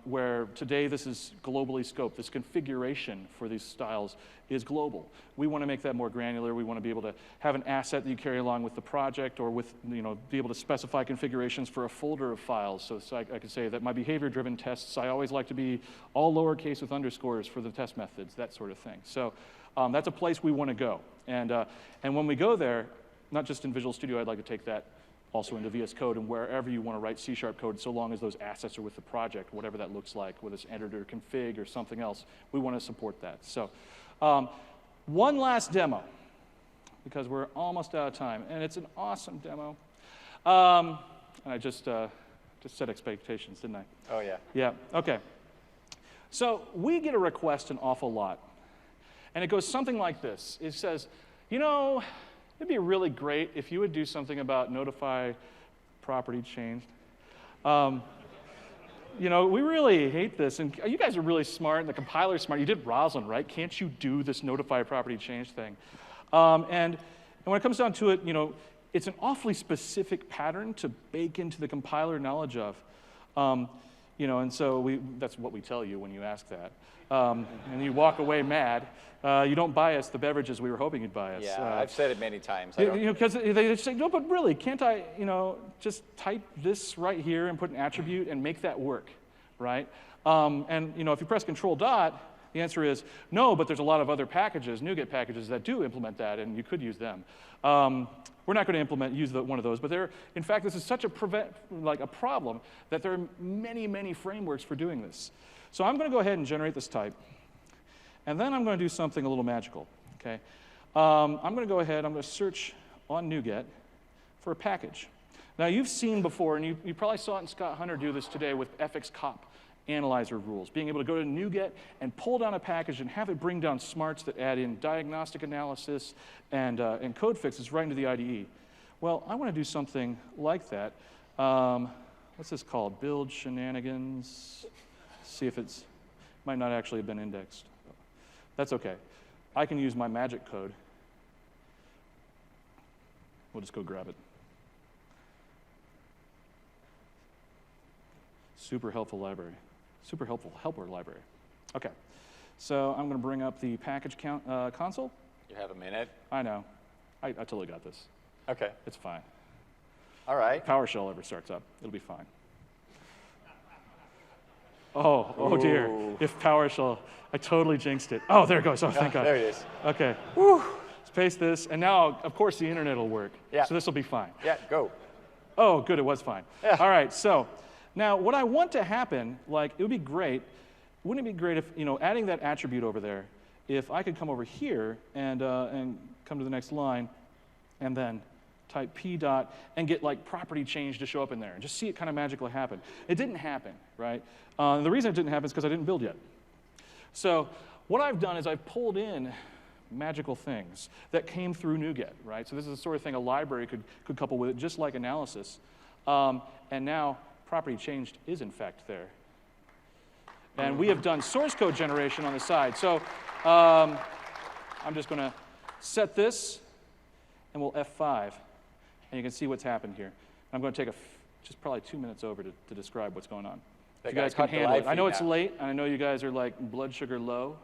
Where today this is globally scoped. This configuration for these styles is global. We want to make that more granular. We want to be able to have an asset that you carry along with the project, or with, be able to specify configurations for a folder of files. So I could say that my behavior-driven tests, I always like to be all lowercase with underscores for the test methods, that sort of thing. So that's a place we want to go. And when we go there, not just in Visual Studio, I'd like to take that also into VS Code and wherever you want to write C# code, so long as those assets are with the project, whatever that looks like, whether it's editor, config, or something else, we want to support that. So one last demo. because we're almost out of time. And it's an awesome demo. And I just set expectations, didn't I? Oh, yeah. Yeah, OK. So we get a request an awful lot. And it goes something like this. It says, you know, it'd be really great if you would do something about notify property changed. You know, we really hate this. And you guys are really smart, and the compiler's smart. You did Roslin, right? Can't you do this notify property change thing? And when it comes down to it, you know, it's an awfully specific pattern to bake into the compiler knowledge of. You know, and so that's what we tell you when you ask that. And you walk away mad. You don't buy us the beverages we were hoping you'd buy us. Yeah, I've said it many times. You know, because they say, no, but really, can't I, you know, just type this right here and put an attribute and make that work, right? And, you know, if you press Control Dot, the answer is no, but there's a lot of other packages, NuGet packages, that do implement that, and you could use them. We're not going to use one of those, but in fact, this is such a problem that there are many, many frameworks for doing this. So I'm going to go ahead and generate this type, and then I'm going to do something a little magical. Okay, I'm going to go ahead. I'm going to search on NuGet for a package. Now you've seen before, and you probably saw it in Scott Hunter do this today with fxcop analyzer rules, being able to go to NuGet and pull down a package and have it bring down smarts that add in diagnostic analysis and code fixes right into the IDE. Well, I want to do something like that. What's this called? Build shenanigans. See if might not actually have been indexed. That's OK. I can use my magic code. We'll just go grab it. Super helpful library. Super helpful helper library. OK. So I'm going to bring up the package console. You have a minute? I know. I totally got this. OK. It's fine. All right. If PowerShell ever starts up, it'll be fine. Oh dear. If PowerShell, I totally jinxed it. Oh, there it goes. Oh, thank God. There it is. OK. Let's paste this. And now, of course, the internet will work. Yeah. So this will be fine. Yeah, go. Oh, good. It was fine. Yeah. All right. So now, what I want to happen, like, it would be great. Wouldn't it be great if, you know, adding that attribute over there, if I could come over here and come to the next line, and then type p dot and get like property change to show up in there and just see it kind of magically happen. It didn't happen, right? The reason it didn't happen is because I didn't build yet. So what I've done is I've pulled in magical things that came through NuGet, right? So this is the sort of thing a library could couple with it, just like analysis. And now property changed is in fact there. And we have done source code generation on the side. So I'm just going to set this, and we'll F5. And you can see what's happened here. I'm going to take just probably 2 minutes over to describe what's going on. If you guys can handle it. I know it's late, and I know you guys are like blood sugar low,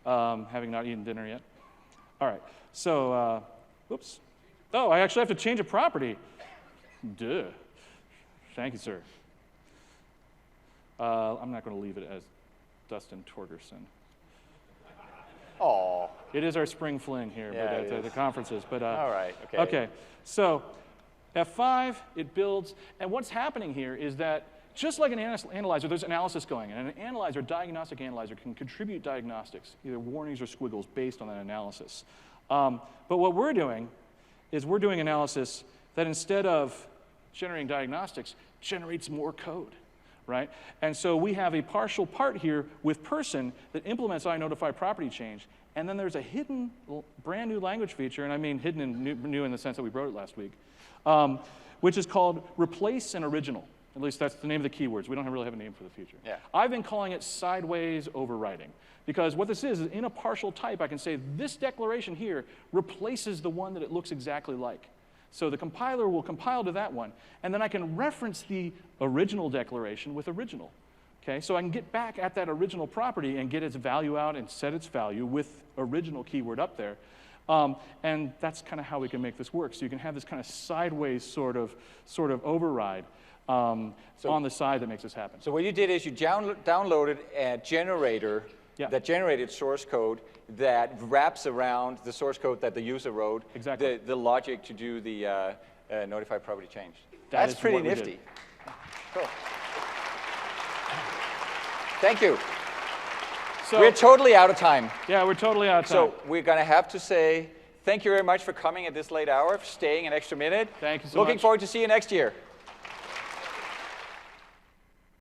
having not eaten dinner yet. All right. So, whoops. Oh, I actually have to change a property. Duh. Thank you, sir. I'm not going to leave it as Dustin Torgerson. Oh. It is our spring fling here, Yeah, but at the conferences. But all right. Okay. Okay. So F5, it builds, and what's happening here is that just like an analyzer, there's analysis going on. And an analyzer, diagnostic analyzer, can contribute diagnostics, either warnings or squiggles, based on that analysis. But what we're doing is we're doing analysis that instead of generating diagnostics, generates more code, right? And so we have a partial part here with person that implements iNotify property change. And then there's a hidden, brand new language feature, and I mean hidden and new in the sense that we wrote it last week, which is called replace and original. At least that's the name of the keywords. We don't really have a name for the feature. Yeah. I've been calling it sideways overwriting. Because what this is in a partial type, I can say this declaration here replaces the one that it looks exactly like. So the compiler will compile to that one, and then I can reference the original declaration with original. Okay, so I can get back at that original property and get its value out and set its value with original keyword up there. And that's kind of how we can make this work. So you can have this kind of sideways sort of override on the side that makes this happen. So what you did is you downloaded a generator that generated source code that wraps around the source code that the user wrote, exactly. the logic to do the notify property change. That That's pretty what we nifty. did. Cool. Thank you. So, we're totally out of time. Yeah, we're totally out of time. So we're going to have to say Thank you very much for coming at this late hour, for staying an extra minute. Thank you so much. Looking forward to see you next year.